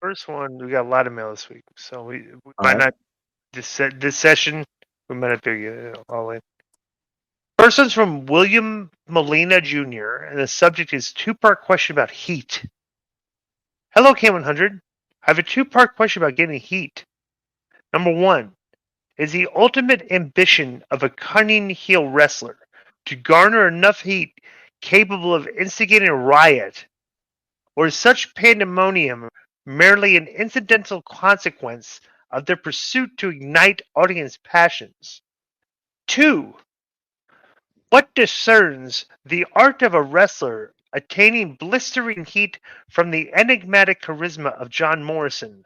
first one, we got a lot of mail this week, so we All might right. not this session. We might not be all in. First one's from William Molina Jr., and the subject is two-part question about heat. Hello, K100. I have a two-part question about getting heat. Number one, is the ultimate ambition of a cunning heel wrestler to garner enough heat capable of instigating a riot, or is such pandemonium merely an incidental consequence of their pursuit to ignite audience passions? Two, what discerns the art of a wrestler attaining blistering heat from the enigmatic charisma of John Morrison,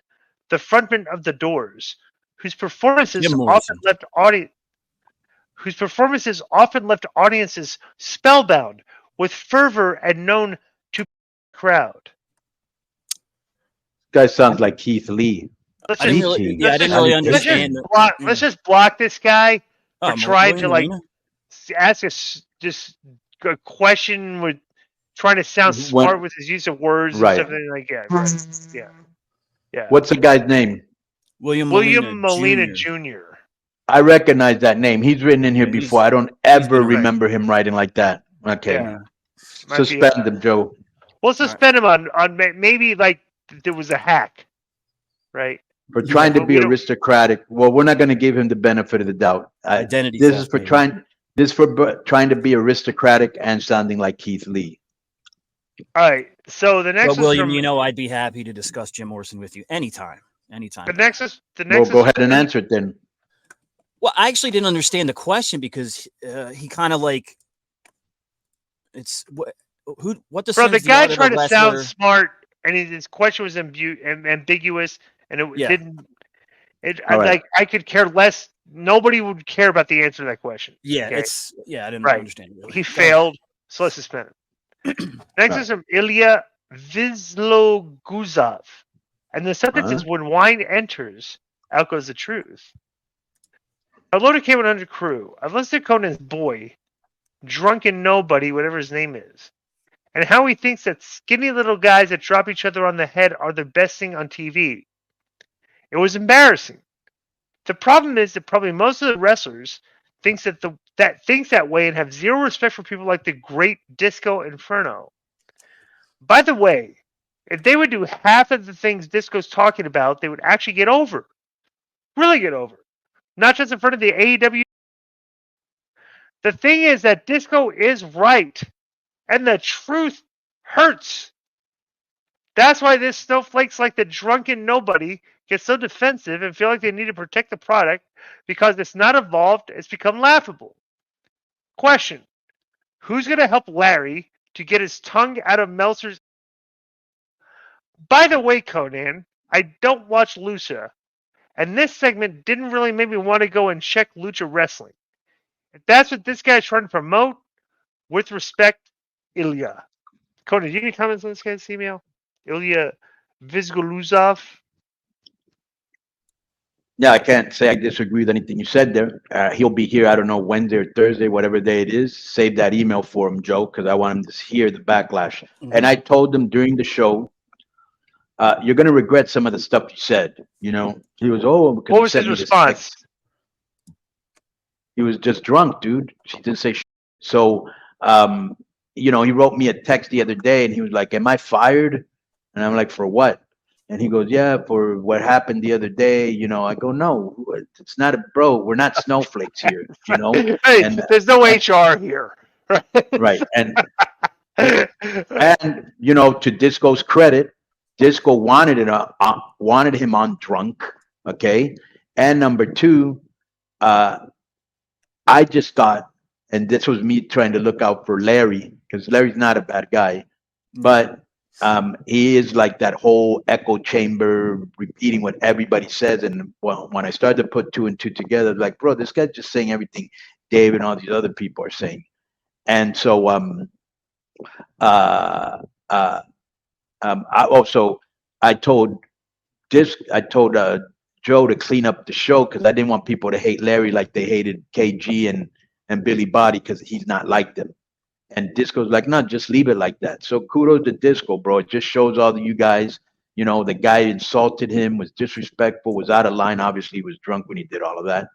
the frontman of The Doors, whose performances Jim often Morrison. left audiences spellbound with fervor and known to crowd? Guy sounds like Keith Lee. Let's I didn't just, really, Keith. yeah, I let's didn't just, really let's just understand. block, let's just block this guy for Oh, trying William to like Molina? ask us just a question with trying to sound When- smart with his use of words Right. and something like that. Right. Yeah. What's the guy's name? William Molina Jr. Jr. I recognize that name. He's written in here Yeah, he's- before. I don't been ever around. remember him writing like that. Okay. Yeah. Might be, Suspend him, Joe. We'll suspend him on maybe like there was a hack, right? For trying to but be we don't- aristocratic. Well, we're not going to give him the benefit of the doubt. Identity This theft, is for maybe. trying to be aristocratic and sounding like Keith Lee. All right. So the next But one's William, from, you know, I'd be happy to discuss Jim Morrison with you anytime. the next is Well, go ahead and answer it then. Well, I actually didn't understand the question because he kind of like it's what the Bro, the sense guy art of a tried to sound wrestler- smart, and his question was ambiguous, and it Yeah. didn't. All right. Like I could care less. Nobody would care about the answer to that question. Yeah, okay? I didn't Right. understand. Really. He failed, so let's suspend him. Next is from Ilya Vizloguzov, and the sentence is: "When wine enters, out goes the truth." Hello to K100 crew. I've listened to Conan's boy, drunken nobody, whatever his name is, and how he thinks that skinny little guys that drop each other on the head are the best thing on TV. It was embarrassing. The problem is that probably most of the wrestlers thinks that way and have zero respect for people like the great Disco Inferno. By the way, if they would do half of the things Disco's talking about, they would actually get over. Really get over. Not just in front of the AEW. The thing is that Disco is right, and the truth hurts. That's why this snowflakes like the drunken nobody get so defensive and feel like they need to protect the product because it's not evolved, it's become laughable. Question: who's going to help Larry to get his tongue out of Meltzer's? By the way, Conan, I don't watch Lucha, and this segment didn't really make me want to go and check Lucha Wrestling. If that's what this guy's trying to promote, with respect, Ilya. Conan, do you have any comments on this guy's email? Ilya Vizgoluzov. Yeah, I can't say I disagree with anything you said there. He'll be here, I don't know, Wednesday or Thursday, whatever day it is. Save that email for him, Joe, because I want him to hear the backlash. And I told him during the show, you're going to regret some of the stuff you said. You know, he was, because What was his response? He was just drunk, dude. She didn't say shit. So, you know, he wrote me a text the other day and he was like, am I fired? And I'm like, for what? And he goes, yeah, for what happened the other day. You know, I go, no, it's not we're not snowflakes here, you know? Hey, and, there's no HR here. Right. And, you know, to Disco's credit, Disco wanted him on drunk. Okay. And number two, I just thought, and this was me trying to look out for Larry, because Larry's not a bad guy, but he is like that whole echo chamber, repeating what everybody says. And well, when I started to put two and two together, like, bro, this guy's just saying everything Dave and all these other people are saying. And so I told Joe to clean up the show because I didn't want people to hate Larry like they hated KG and Billy Body because he's not like them. And Disco's like, no, just leave it like that. So kudos to Disco, bro. It just shows all of you guys You know, the guy insulted him, was disrespectful, was out of line. Obviously, he was drunk when he did all of that.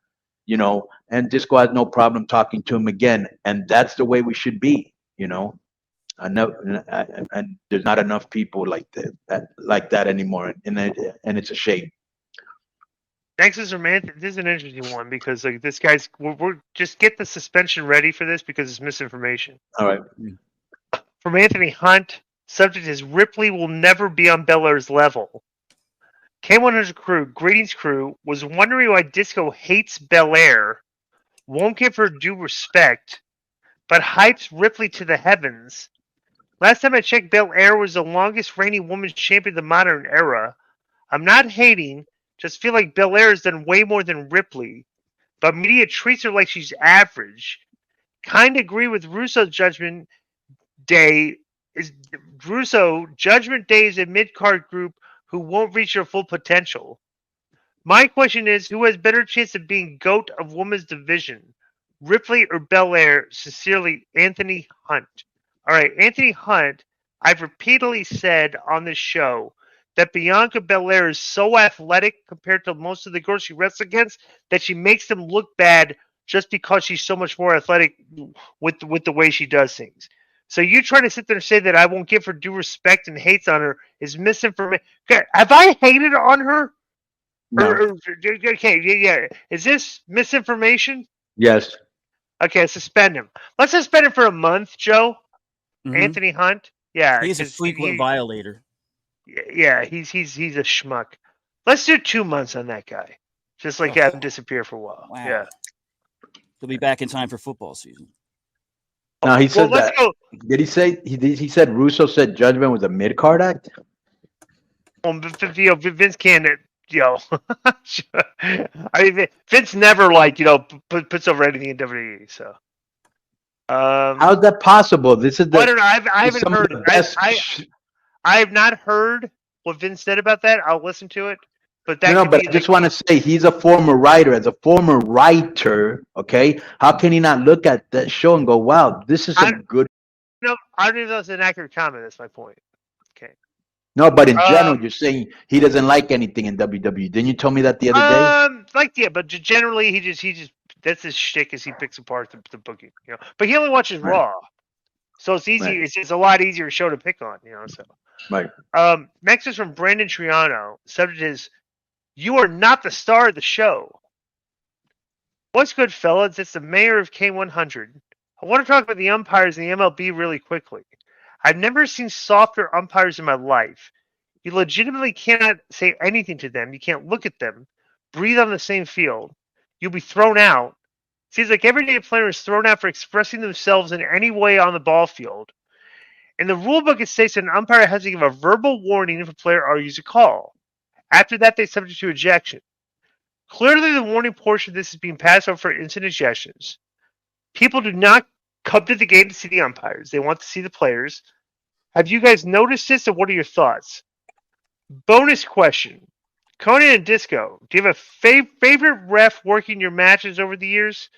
You know, and Disco has no problem talking to him again, and that's the way we should be. You know, I know, and there's not enough people like that anymore, and it's a shame. Next is romantic. This is an interesting one because like this guy's we're just get the suspension ready for this because it's misinformation. All right. From Anthony Hunt, subject is Ripley will never be on Belair's level. K100 crew, greetings crew, was wondering why Disco hates Belair, won't give her due respect, but hypes Ripley to the heavens. Last time I checked, Belair was the longest reigning women's champion of the modern era. I'm not hating, just feel like Belair has done way more than Ripley, but media treats her like she's average. Kind of agree with Russo Judgment Day is a mid-card group who won't reach their full potential. My question is, who has better chance of being GOAT of women's division, Ripley or Belair? Sincerely, Anthony Hunt. All right, Anthony Hunt, I've repeatedly said on this show that Bianca Belair is so athletic compared to most of the girls she wrestles against that she makes them look bad just because she's so much more athletic with the way she does things. So you trying to sit there and say that I won't give her due respect and hates on her is misinformation. Have I hated on her? No. Okay, yeah. Is this misinformation? Yes. Okay, suspend him. Let's suspend him for a month, Joe. Mhm. Anthony Hunt. Yeah, He's a 'cause frequent violator. Yeah, he's a schmuck. Let's do 2 months on that guy. Just like have him disappear for a while. Wow. Yeah. He'll be back in time for football season. Now he said let's that. go. Did he say he said Russo said Judgment was a mid card act? Vince can't. I mean, Vince never puts over anything in WWE. So. How's that possible? This is the. I don't know. I haven't some of heard. the best I have not heard what Vince said about that. I'll listen to it. But that No, could but be I just want to say he's a former writer. As a former writer, okay, how can he not look at that show and go, "Wow, this is some good"? No, I don't even know if that's an accurate comment. That's my point. Okay. No, but in general, you're saying he doesn't like anything in WWE. Didn't you tell me that the other day? But generally he just that's his shtick is he picks apart the booking, But he only watches Right. Raw, so it's easy. Right. It's a lot easier show to pick on, So Right. Next is from Brandon Triano. Subject is, you are not the star of the show. What's good, fellas? It's the mayor of K100. I want to talk about the umpires in the MLB really quickly. I've never seen softer umpires in my life. You legitimately cannot say anything to them. You can't look at them, breathe on the same field. You'll be thrown out. Seems like every day a player is thrown out for expressing themselves in any way on the ball field. In the rule book, it states that an umpire has to give a verbal warning if a player argues a call. After that, they're subject to ejection. Clearly, the warning portion of this is being passed over for instant ejections. People do not come to the game to see the umpires. They want to see the players. Have you guys noticed this, and what are your thoughts? Bonus question. Conan and Disco, do you have a favorite ref working your matches over the years?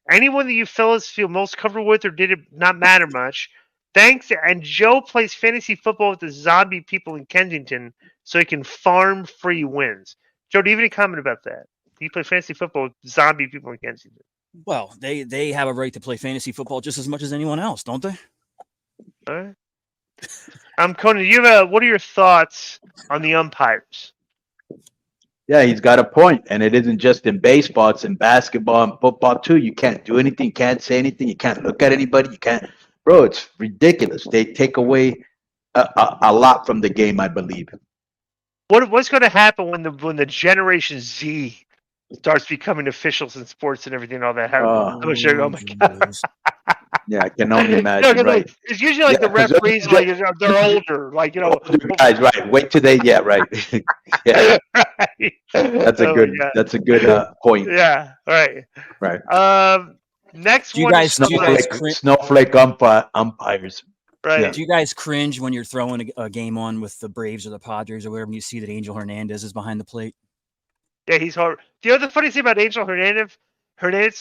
Anyone that you fellas feel most comfortable with, or did it not matter much? Thanks. And Joe plays fantasy football with the zombie people in Kensington so he can farm free wins. Joe, do you have any comment about that? Do you play fantasy football with zombie people in Kensington? Well, they have a right to play fantasy football just as much as anyone else, don't they? All right. Conan, what are your thoughts on the umpires? Yeah, he's got a point, and it isn't just in baseball; it's in basketball and football too. You can't do anything, can't say anything, you can't look at anybody, you can't. Bro, it's ridiculous. They take away a lot from the game, I believe. What's going to happen when the Generation Z starts becoming officials in sports and everything and all that? Oh my God. Yeah, I can only imagine. Right? It's usually the referees, they're older, older guys, right? Wait till they, right? Yeah, right. That's a good point. Yeah, right. Next, do you guys snowflake umpires? Right. Yeah. Do you guys cringe when you're throwing a game on with the Braves or the Padres or whatever, and you see that Angel Hernandez is behind the plate? Yeah, he's hard. The other funny thing about Angel Hernandez,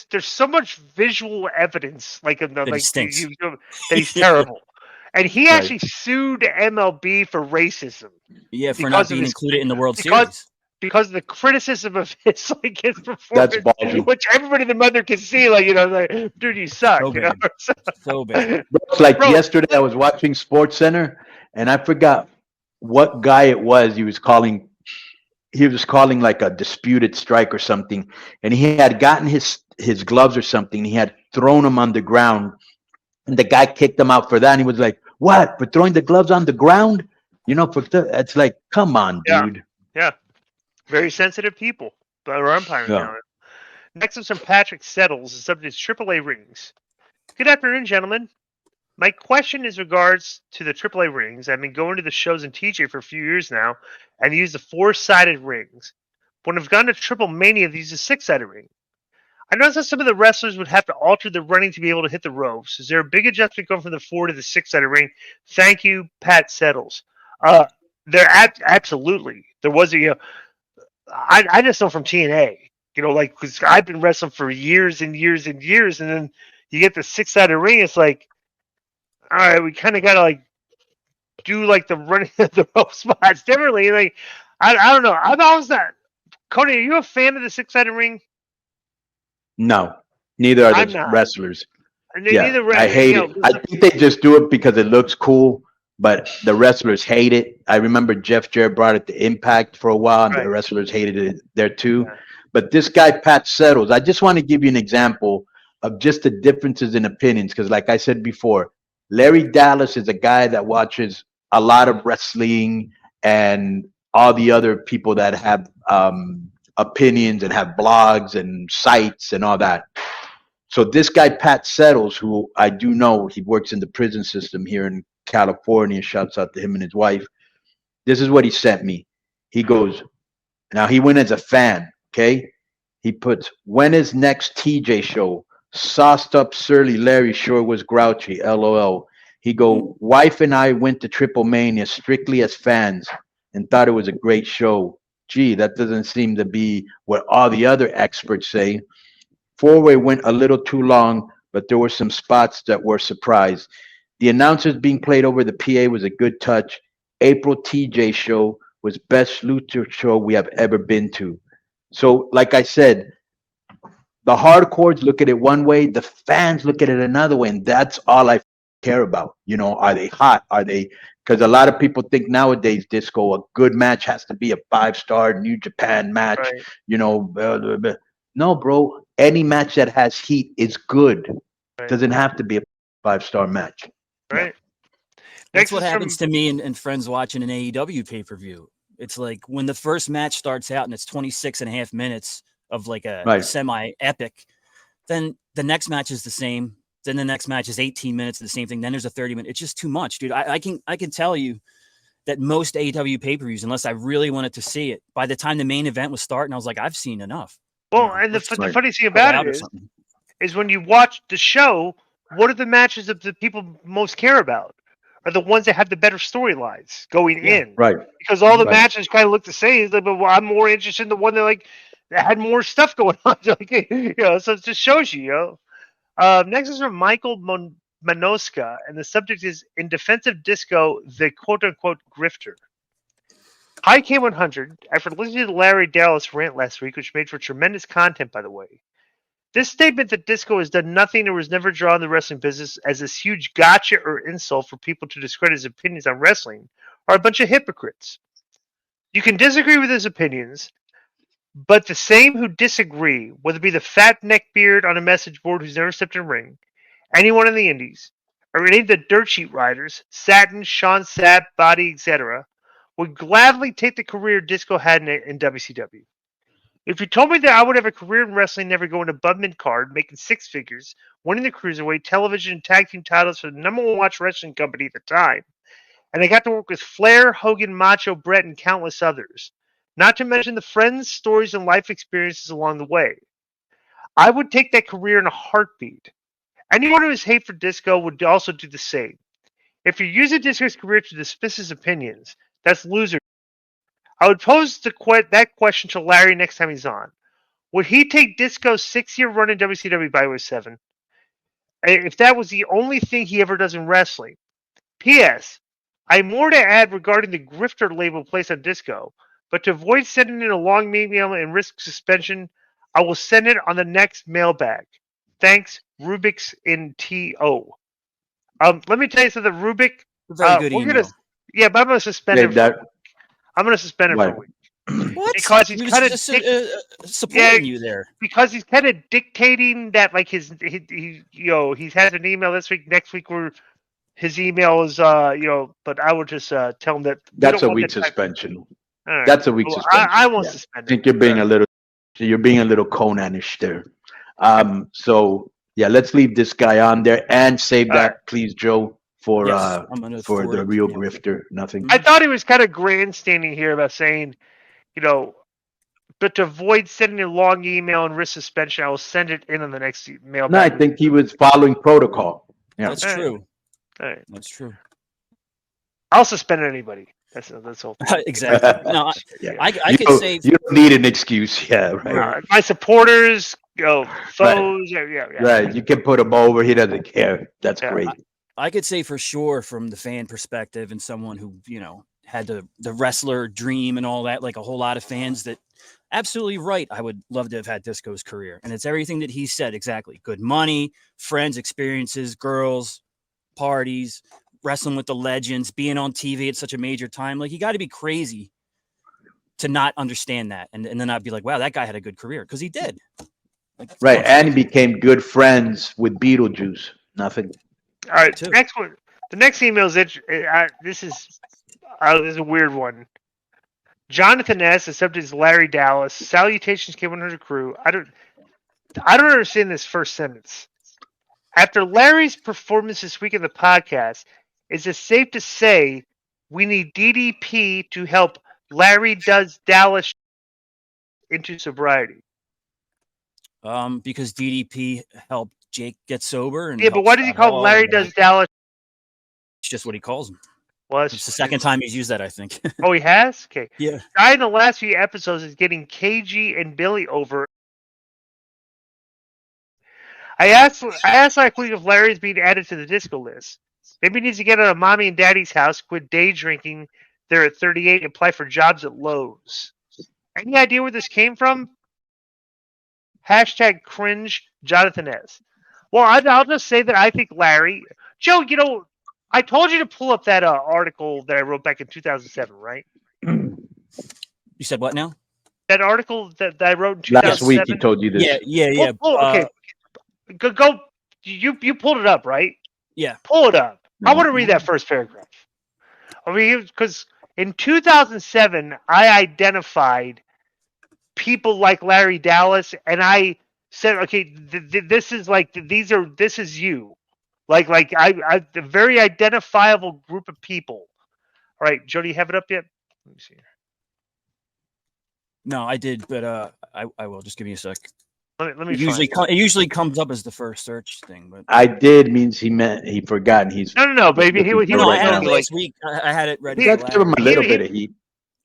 there's so much visual evidence, that he stinks. That he's terrible. And he Right. actually sued MLB for racism Yeah, for because not of being his- included in the World because- Series. because of the criticism of his his That's performance, ballsy. which everybody in the mother can see, like, like, dude, you suck. So bad. So bad. It's like Bro. yesterday I was watching Sports Center and I forgot what guy it was. He was calling like a disputed strike or something, and he had gotten his gloves or something. He had thrown them on the ground, and the guy kicked him out for that. And he was like, "What, for throwing the gloves on the ground? It's like, come on, Yeah. dude." Yeah, very sensitive people that are umpiring Yeah. now. Next is from Patrick Settles. The subject is AAA rings. Good afternoon, gentlemen. My question is regards to the AAA rings. I've been going to the shows in TJ for a few years now and use the 4-sided rings. When I've gone to Triple Mania, they use a 6-sided ring. I noticed that some of the wrestlers would have to alter their running to be able to hit the ropes. Is there a big adjustment going from the 4 to the 6-sided ring? Thank you, Pat Settles. Absolutely. There was I just know from TNA, because I've been wrestling for years and years and years, and then you get the 6-sided ring. It's like, all right, we kind of got to do the running the rope spots differently. Like, I don't know. I've always not. Cody, are you a fan of the 6-sided ring? No, neither are I'm the not. wrestlers. Yeah, I hate it. I think they just do it because it looks cool, but the wrestlers hate it. I remember Jeff Jarrett brought it to Impact for a while, and Right. the wrestlers hated it there too. Yeah. But this guy, Pat Settles, I just want to give you an example of just the differences in opinions. Because, like I said before, Larry Dallas is a guy that watches a lot of wrestling and all the other people that have opinions and have blogs and sites and all that. So this guy, Pat Settles, who I do know, he works in the prison system here in California. Shouts out to him and his wife. This is what he sent me. He goes, now he went as a fan, okay? He puts, when is next TJ show? Sauced up surly Larry sure was grouchy, LOL. He go, wife and I went to Triple Mania strictly as fans and thought it was a great show. Gee, that doesn't seem to be what all the other experts say. Four-way went a little too long, but there were some spots that were surprised. The announcers being played over the PA was a good touch. April TJ show was best lucha show we have ever been to. So, like I said, the hardcores look at it one way, the fans look at it another way, and that's all I care about. Are they hot? Are they? Because a lot of people think nowadays, Disco, a good match has to be a 5-star New Japan match. Right. No, bro. Any match that has heat is good. Right. Doesn't have to be a 5-star match. Right. That's what happens to me and friends watching an AEW pay-per-view. It's like when the first match starts out and it's 26 and a half minutes of like a semi-epic, then the next match is the same. Then the next match is 18 minutes of the same thing. Then there's a 30-minute. It's just too much, dude. I can tell you that most AEW pay-per-views, unless I really wanted to see it, by the time the main event was starting, I was like, I've seen enough. Well, and the funny thing about it is when you watch the show, what are the matches that the people most care about? Are the ones that have the better storylines going in. Right. Because all the matches kind of look the same. It's like, but I'm more interested in the one that had more stuff going on. So it just shows you, next is from Michael Manoska, and the subject is in defense of Disco, the quote-unquote grifter. Hi K100, after listening to Larry Dallas rant last week, which made for tremendous content, by the way, this statement that Disco has done nothing or was never drawn in the wrestling business as this huge gotcha or insult for people to discredit his opinions on wrestling are a bunch of hypocrites. You can disagree with his opinions, but the same who disagree, whether it be the fat neckbeard on a message board who's never stepped in a ring, anyone in the indies, or any of the dirt sheet riders, Satin, Sean Sapp, Body, etc., would gladly take the career Disco had in WCW. If you told me that I would have a career in wrestling, never going above mid-card, making 6 figures, winning the Cruiserweight, television, and tag team titles for the number one watch wrestling company at the time, and I got to work with Flair, Hogan, Macho, Brett, and countless others, not to mention the friends, stories, and life experiences along the way, I would take that career in a heartbeat. Anyone who has hate for Disco would also do the same. If you're using Disco's career to dismiss his opinions, that's loser. I would pose that question to Larry next time he's on. Would he take Disco's 6-year run in WCW by 7 if that was the only thing he ever does in wrestling? P.S. I have more to add regarding the grifter label placed on Disco, but to avoid sending in a long email and risk suspension, I will send it on the next mailbag. Thanks, Rubik's in TO. Let me tell you something, Rubik. Very good email. But I'm gonna suspend him. I'm gonna suspend him for a week. What? Because he's kind of supporting you there. Because he's kind of dictating that, like he has an email this week, next week where his email is But I would just tell him that that's a week suspension. Right. That's a week suspension. I won't suspend. I think you're being a little Conanish there. So yeah, let's leave this guy on there and save that, please, Joe, for the real grifter. Nothing. I thought he was kind of grandstanding here about saying, but to avoid sending a long email and risk suspension, I will send it in on the next mail. No, I think he was following protocol. Yeah, that's true. All right. That's true. I'll suspend anybody. That's all. Exactly. No, I could say you don't need an excuse. Yeah, right. My supporters, foes. Right. Yeah. Right. You can put him over. He doesn't care. That's great. I could say for sure from the fan perspective and someone who, had the wrestler dream and all that, like a whole lot of fans, that absolutely right. I would love to have had Disco's career. And it's everything that he said. Exactly. Good money, friends, experiences, girls, parties, wrestling with the legends, being on TV at such a major time. Like, you got to be crazy to not understand that. And then I'd be like, wow, that guy had a good career, because he did. Like, right. And he became good friends with Beetlejuice. Nothing. All right. Next one. The next email is this is a weird one. Jonathan S. The subject is Larry Dallas. Salutations, K100 crew. I don't understand this first sentence. After Larry's performance this week in the podcast, is it safe to say we need DDP to help Larry does Dallas into sobriety? Because DDP helped Jake get sober. And but why does he call him Larry does Dallas? It's just what he calls him. Well, it's the second time he's used that, I think. Oh, he has? Okay. Yeah. Guy in the last few episodes is getting KG and Billy over. I asked last week if Larry's being added to the disco list. Maybe he needs to get out of mommy and daddy's house, quit day drinking there at 38, and apply for jobs at Lowe's. Any idea where this came from? # cringe Jonathan S. Well, I'll just say that I think Larry... Joe, I told you to pull up that article that I wrote back in 2007, right? You said what now? That article that I wrote in 2007? Last week he told you this. Yeah. Okay. Go. You pulled it up, right? Yeah. Pull it up. I want to read that first paragraph. I mean, because in 2007, I identified people like Larry Dallas, and I said, okay, this is this is you. Like I a very identifiable group of people. All right, Joe, do you have it up yet? Let me see here. No, I did, but I will. Just give me a sec. Let me. It usually comes up as the first search thing, but I did means he forgot. He's no, baby. He I had it last week. I had it ready. Let's give him a little bit of heat.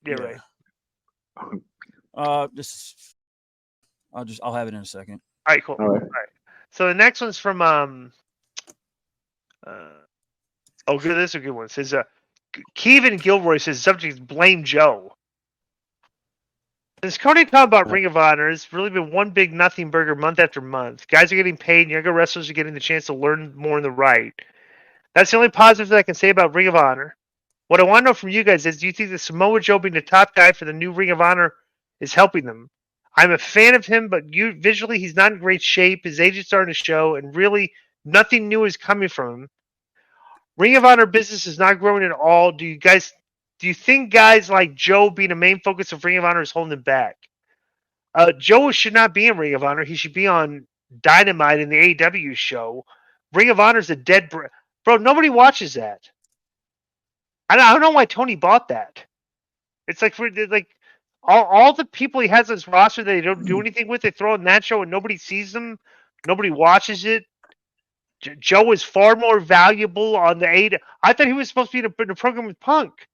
Yeah, right. I'll have it in a second. All right, cool. All right. So the next one's from good. This is a good one. It says Kevin Gilroy says subject is blame Joe. Since Cody talked about Ring of Honor, it's really been one big nothing burger month after month. Guys are getting paid, younger wrestlers are getting the chance to learn more in the right. That's the only positive that I can say about Ring of Honor. What I want to know from you guys is, do you think that Samoa Joe being the top guy for the new Ring of Honor is helping them? I'm a fan of him, but visually he's not in great shape. His age is starting to show, and really nothing new is coming from him. Ring of Honor business is not growing at all. Do you think guys like Joe being a main focus of Ring of Honor is holding him back? Joe should not be in Ring of Honor. He should be on Dynamite in the AEW show. Ring of Honor is a dead bro. Nobody watches that. I don't know why Tony bought that. It's like all the people he has on his roster that they don't do anything with, they throw in that show and nobody sees them. Nobody watches it. Joe is far more valuable on the AEW. I thought he was supposed to be in a program with Punk.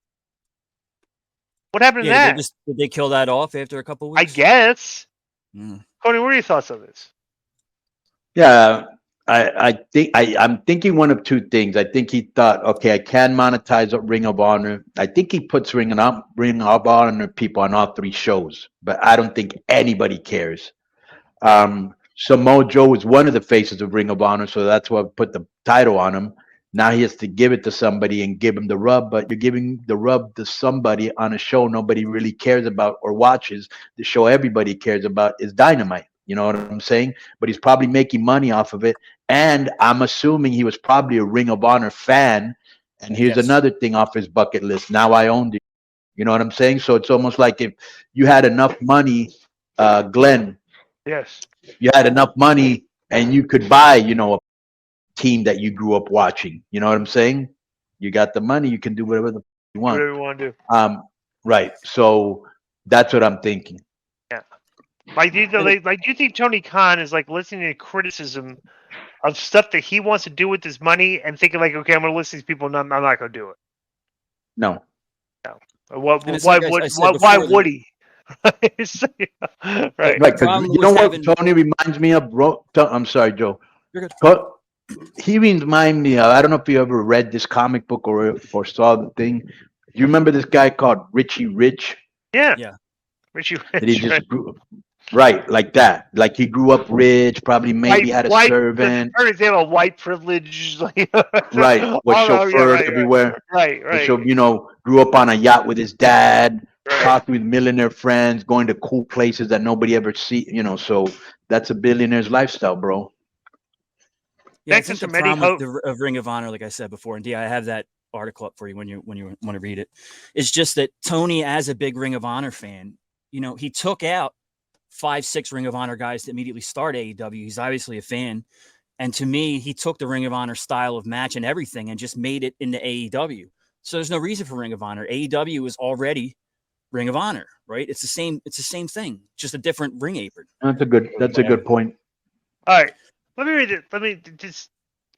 What happened to that? Did they kill that off after a couple weeks? I guess. Cody, what are your thoughts on this? Yeah, I think I'm thinking one of two things. I think he thought, okay, I can monetize a Ring of Honor. I think he puts Ring of Honor people on all three shows, but I don't think anybody cares. Samoa Joe is one of the faces of Ring of Honor, so that's why I put the title on him. Now he has to give it to somebody and give him the rub, but you're giving the rub to somebody on a show nobody really cares about or watches. The show everybody cares about is Dynamite. You know what I'm saying? But he's probably making money off of it. And I'm assuming he was probably a Ring of Honor fan. And here's another thing off his bucket list. Now I owned it. You know what I'm saying? So it's almost like if you had enough money, Glenn. Yes. You had enough money and you could buy, a team that you grew up watching. You know what I'm saying? You got the money, you can do whatever you want. Whatever you want to do. Right. So that's what I'm thinking. Yeah. Do you think Tony Khan is like listening to criticism of stuff that he wants to do with his money and thinking like, okay, I'm going to listen to these people, and I'm not going to do it? No. Why would he? Right. Because you know what Tony reminds me of, bro? I'm sorry, Joe. You're good. He reminds me of, I don't know if you ever read this comic book or saw the thing. Do you remember this guy called Richie Rich? Yeah. Richie Rich. Right, like that. Like he grew up rich, probably maybe had a servant. They have a white privilege. Right, was chauffeured everywhere. Right. So, grew up on a yacht with his dad, talking with millionaire friends, going to cool places that nobody ever see. So that's a billionaire's lifestyle, bro. Yeah, I think the problem with the Ring of Honor, like I said before, and I have that article up for you when you want to read it. It's just that Tony, as a big Ring of Honor fan, he took out 5-6 Ring of Honor guys to immediately start AEW. He's obviously a fan. And to me, he took the Ring of Honor style of match and everything and just made it into AEW. So there's no reason for Ring of Honor. AEW is already Ring of Honor, right? It's the same thing, just a different ring apron. That's a good point. All right. Let me read it. Let me just,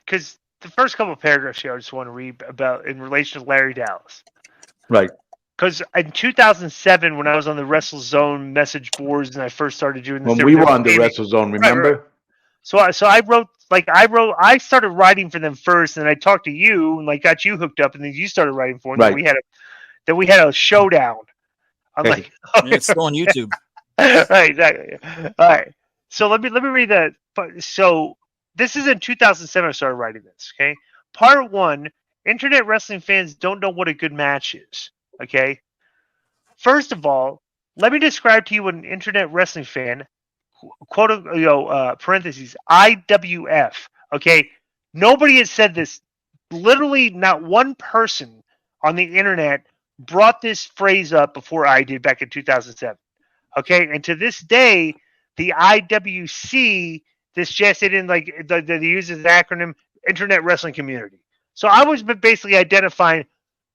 because the first couple of paragraphs here I just want to read about in relation to Larry Dallas. Right. Because in 2007, when I was on the WrestleZone message boards and I first started doing this, when we were on the WrestleZone, remember? Right. So I started writing for them first, and I talked to you and got you hooked up, and then you started writing for them. Right. Then we had a showdown. I'm like, it's still on YouTube. Right, exactly. All right. So let me read that. So this is in 2007. I started writing this. Okay. Part 1: Internet wrestling fans don't know what a good match is. Okay. First of all, let me describe to you what an internet wrestling fan, quote, parentheses, IWF. Okay. Nobody has said this. Literally, not one person on the internet brought this phrase up before I did back in 2007. Okay. And to this day, the IWC, this just didn't they use this acronym, Internet Wrestling Community. So I was basically identifying,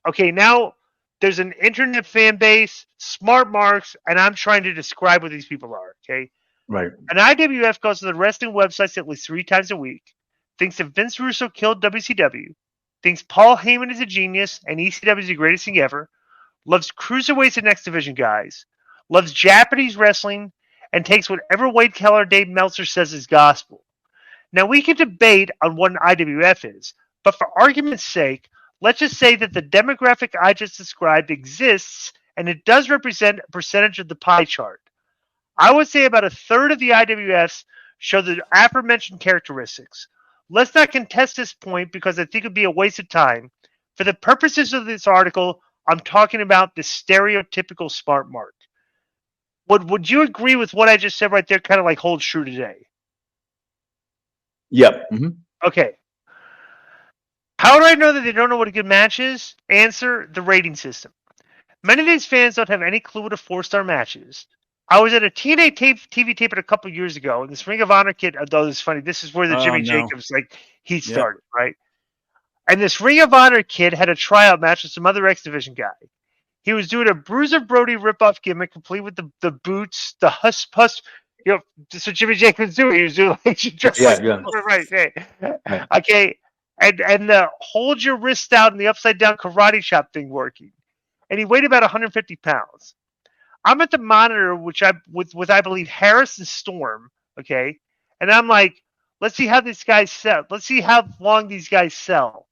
okay, now there's an internet fan base, smart marks, and I'm trying to describe what these people are, okay? Right. An IWF goes to the wrestling websites at least 3 times a week, thinks that Vince Russo killed WCW, thinks Paul Heyman is a genius and ECW is the greatest thing ever, loves cruiserweights and X Division guys, loves Japanese wrestling, and takes whatever Wade Keller or Dave Meltzer says is gospel. Now, we can debate on what an IWF is, but for argument's sake, let's just say that the demographic I just described exists, and it does represent a percentage of the pie chart. I would say about a third of the IWFs show the aforementioned characteristics. Let's not contest this point because I think it would be a waste of time. For the purposes of this article, I'm talking about the stereotypical smart mark. Would you agree with what I just said right there? Kind of holds true today. Yep. Mm-hmm. Okay. How do I know that they don't know what a good match is? Answer: the rating system. Many of these fans don't have any clue what a 4-star match is. I was at a TNA TV tape a couple years ago, and this Ring of Honor kid, although it's funny, this is where the Jimmy Jacobs, he started, right? And this Ring of Honor kid had a tryout match with some other X Division guy. He was doing a Bruiser Brody ripoff gimmick, complete with the boots, the husk. That's what Jimmy Jacobs doing. He was doing right. Okay, and the hold your wrist out and the upside down karate chop thing working. And he weighed about 150 pounds. I'm at the monitor, with I believe Harris and Storm. Okay, and I'm like, Let's see how these guys sell. Let's see how long these guys sell.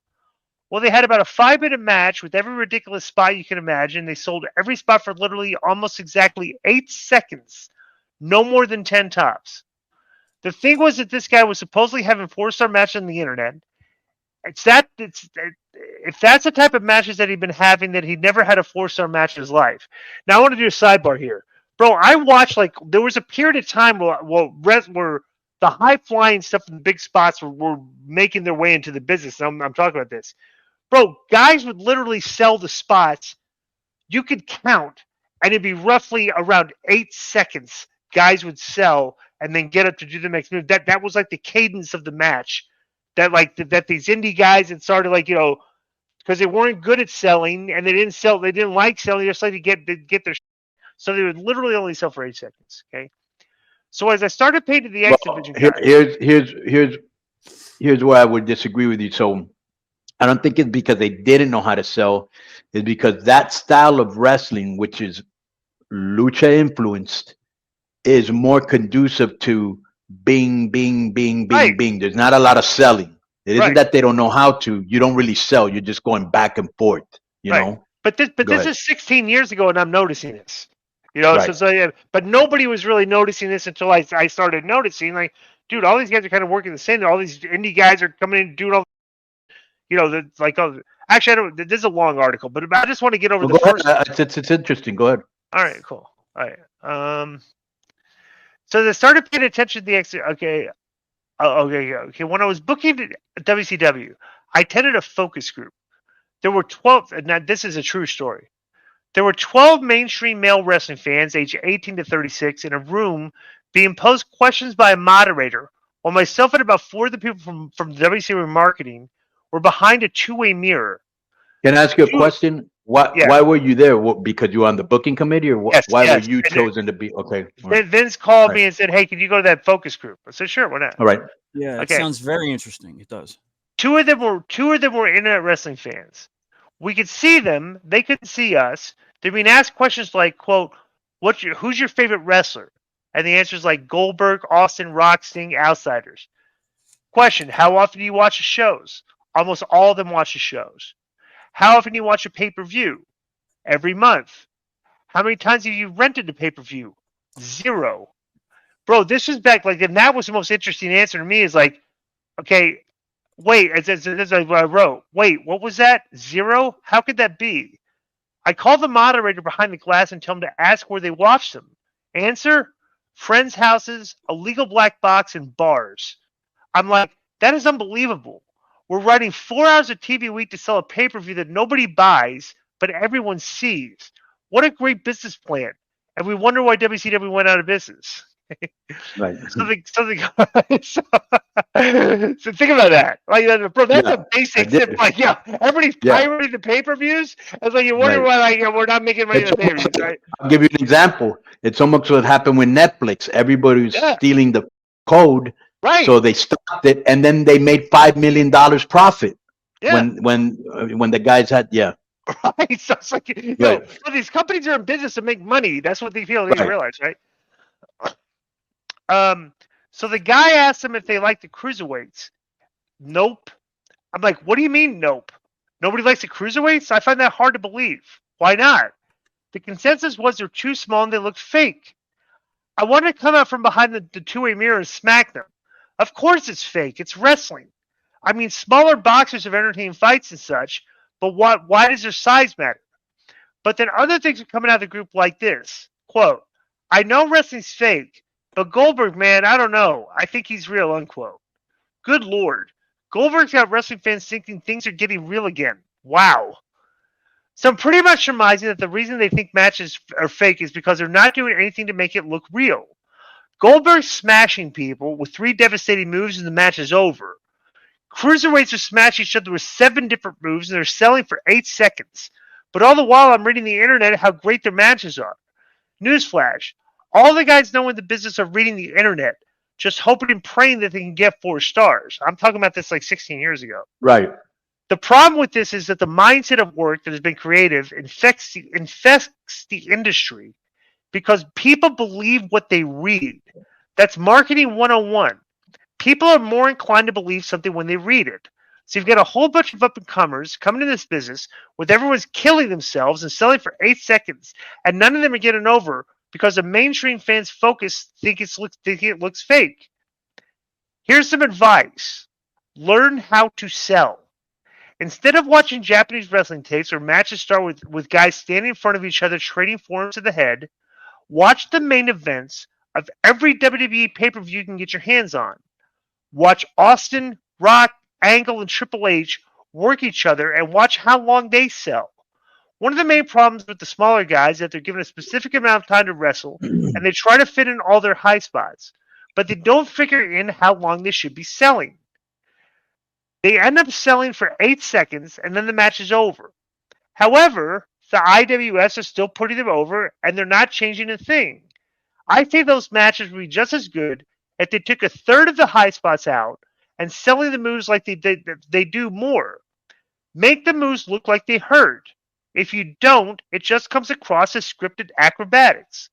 Well, they had about a 5-minute match with every ridiculous spot you can imagine. They sold every spot for literally almost exactly 8 seconds. No more than 10 tops. The thing was that this guy was supposedly having 4-star matches on the internet. If that's the type of matches that he'd been having, that he'd never had a 4-star match in his life. Now I want to do a sidebar here. Bro, I watched, like, there was a period of time where the high flying stuff in the big spots were making their way into the business. I'm talking about this. Bro, guys would literally sell the spots. You could count, and it'd be roughly around 8 seconds. Guys would sell and then get up to do the next move. That was like the cadence of the match. That these indie guys had started, like, you know, because they weren't good at selling and they didn't like selling, just like to get their. So they would literally only sell for 8 seconds. Okay. So as I started paying to the X Division guys, here's where I would disagree with you. So I don't think it's because they didn't know how to sell. It's because that style of wrestling, which is lucha influenced, is more conducive to bing, bing, bing, bing, right. bing. There's not a lot of selling. It isn't that they don't know how to. You don't really sell. You're just going back and forth. You know. But this is 16 years ago, and I'm noticing this. You know, but nobody was really noticing this until I started noticing. Like, dude, all these guys are kind of working the same. All these indie guys are coming in and doing all. You know, actually, I don't. This is a long article, but I just want to get over the first. It's interesting. Go ahead. All right, cool. All right. So they started paying attention to the X. Okay. Okay. When I was booking WCW, I attended a focus group. There were 12. Now, this is a true story. There were 12 mainstream male wrestling fans, aged 18 to 36, in a room being posed questions by a moderator, while myself and about 4 of the people from WCW marketing were behind a two-way mirror. Can I ask you a question? Why were you there? Because you were on the booking committee, or why were you chosen to be? Okay. Right. Vince called me and said, "Hey, can you go to that focus group?" I said, "Sure, why not?" All right. Yeah, it sounds very interesting. It does. Two of them were internet wrestling fans. We could see them; they couldn't see us. They're being asked questions like, "Quote, who's your favorite wrestler?" And the answer is like Goldberg, Austin, Rock, Sting, Outsiders. Question: how often do you watch the shows? Almost all of them watch the shows. How often do you watch a pay-per-view? Every month. How many times have you rented a pay-per-view? 0. Bro, this is back, like, and that was the most interesting answer to me, is like, okay, wait, as I wrote, wait, what was that? 0? How could that be? I called the moderator behind the glass and tell him to ask where they watched them. Answer: friends' houses, a legal black box, and bars. I'm like, that is unbelievable. We're writing 4 hours of TV a week to sell a pay-per-view that nobody buys, but everyone sees. What a great business plan. And we wonder why WCW went out of business. Right. So think about that. Like, bro, that's a basic tip. Like, everybody's pirating the pay-per-views. I was like, you wonder why, like, we're not making money on the pay-per-views, right? I'll give you an example. It's almost what happened with Netflix. Everybody was stealing the code. Right. So they stopped it, and then they made $5 million profit. Yeah. When the guys had Right. So it's like, well, these companies are in business to make money. That's what they feel. They realize, right? So the guy asked them if they like the cruiserweights. Nope. I'm like, what do you mean, nope? Nobody likes the cruiserweights? I find that hard to believe. Why not? The consensus was they're too small and they look fake. I wanted to come out from behind the two-way mirror and smack them. Of course it's fake. It's wrestling. I mean, smaller boxers have entertained fights and such, but why does their size matter? But then other things are coming out of the group like this. Quote, I know wrestling's fake, but Goldberg, man, I don't know. I think he's real, unquote. Good Lord. Goldberg's got wrestling fans thinking things are getting real again. Wow. So I'm pretty much surmising that the reason they think matches are fake is because they're not doing anything to make it look real. Goldberg's smashing people with 3 devastating moves and the match is over. Cruiserweights are smashing each other with 7 different moves and they're selling for 8 seconds. But all the while I'm reading the internet how great their matches are. Newsflash. All the guys know in the business of reading the internet, just hoping and praying that they can get 4 stars. I'm talking about this like 16 years ago. Right. The problem with this is that the mindset of work that has been creative infects the industry because people believe what they read. That's marketing 101. People are more inclined to believe something when they read it. So you've got a whole bunch of up-and-comers coming in this business with everyone's killing themselves and selling for 8 seconds, and none of them are getting over because the mainstream fans think it looks fake. Here's some advice. Learn how to sell. Instead of watching Japanese wrestling tapes where matches start with guys standing in front of each other trading forearms to the head, watch the main events of every WWE pay-per-view you can get your hands on. Watch Austin, Rock, Angle, and Triple H work each other and watch how long they sell. One of the main problems with the smaller guys is that they're given a specific amount of time to wrestle, and they try to fit in all their high spots, but they don't figure in how long they should be selling. They end up selling for 8 seconds, and then the match is over. However, the IWS are still putting them over, and they're not changing a thing. I think those matches would be just as good if they took a third of the high spots out and selling the moves like they do more. Make the moves look like they hurt. If you don't, it just comes across as scripted acrobatics.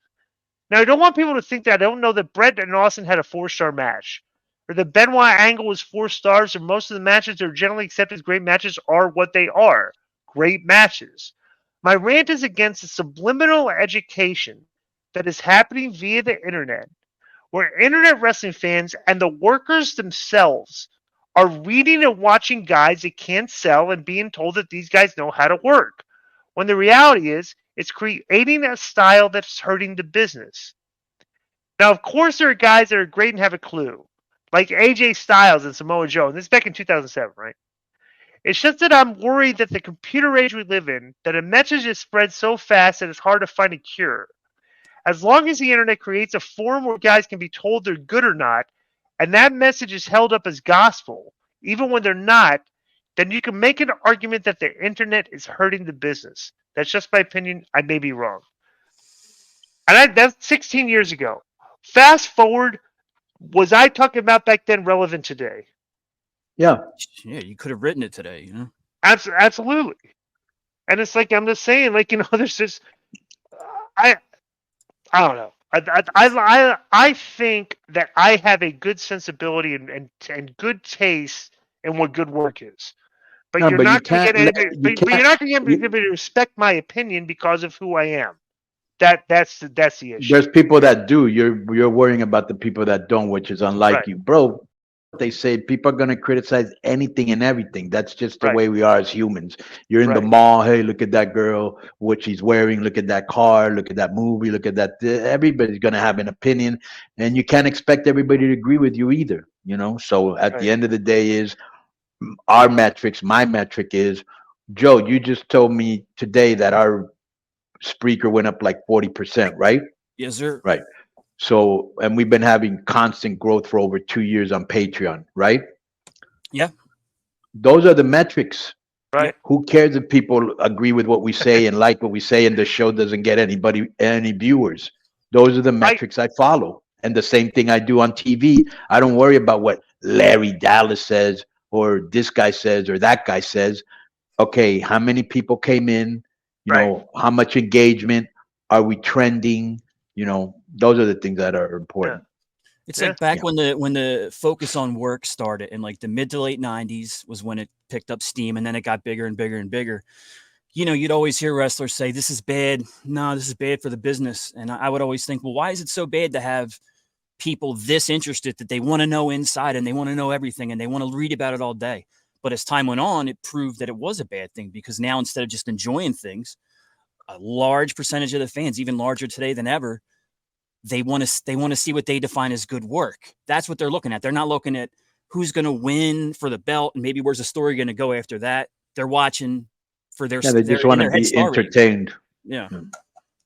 Now, I don't want people to think that I don't know that Brett and Austin had a 4-star match, or that Benoit Angle was 4 stars, or most of the matches that are generally accepted as great matches are what they are, great matches. My rant is against the subliminal education that is happening via the internet, where internet wrestling fans and the workers themselves are reading and watching guys that can't sell and being told that these guys know how to work, when the reality is it's creating a style that's hurting the business. Now, of course, there are guys that are great and have a clue, like AJ Styles and Samoa Joe, and this is back in 2007, right? It's just that I'm worried that the computer age we live in, that a message is spread so fast that it's hard to find a cure. As long as the internet creates a forum where guys can be told they're good or not, and that message is held up as gospel, even when they're not, then you can make an argument that the internet is hurting the business. That's just my opinion. I may be wrong. And that's 16 years ago. Fast forward, was I talking about back then relevant today? Yeah, you could have written it today, you know? Absolutely. And it's like, I'm just saying, like, you know, there's just, I don't know. I think that I have a good sensibility and good taste in what good work is. But you're not going to get anybody to respect my opinion because of who I am. That's the issue. There's people that do. You're worrying about the people that don't, which is unlike you, bro. They say people are going to criticize anything and everything. That's just the way we are as humans. You're in the mall. Hey, look at that girl, what she's wearing. Look at that car. Look at that movie. Look at that. Everybody's going to have an opinion, and you can't expect everybody to agree with you either. You know. So at the end of the day, is our metrics. My metric is, Joe. You just told me today that our Spreaker went up like 40%, right? Yes, sir. Right. So, and we've been having constant growth for over 2 years on Patreon, right? Yeah. Those are the metrics. Right. Who cares if people agree with what we say and like what we say and the show doesn't get any viewers? Those are the metrics I follow. And the same thing I do on TV. I don't worry about what Larry Dallas says or this guy says or that guy says. Okay, how many people came in? You know, how much engagement? Are we trending? You know, those are the things that are important. It's like back when the focus on work started in like the mid to late 90s was when it picked up steam, and then it got bigger and bigger and bigger. You know, you'd always hear wrestlers say, this is bad. No, this is bad for the business. And I would always think, well, why is it so bad to have people this interested that they want to know inside and they want to know everything and they want to read about it all day? But as time went on, it proved that it was a bad thing, because now instead of just enjoying things, a large percentage of the fans, even larger today than ever, they want to see what they define as good work. That's what they're looking at. They're not looking at who's going to win for the belt and maybe where's the story going to go after that. They're watching for their. Yeah, they just want to be entertained. Yeah.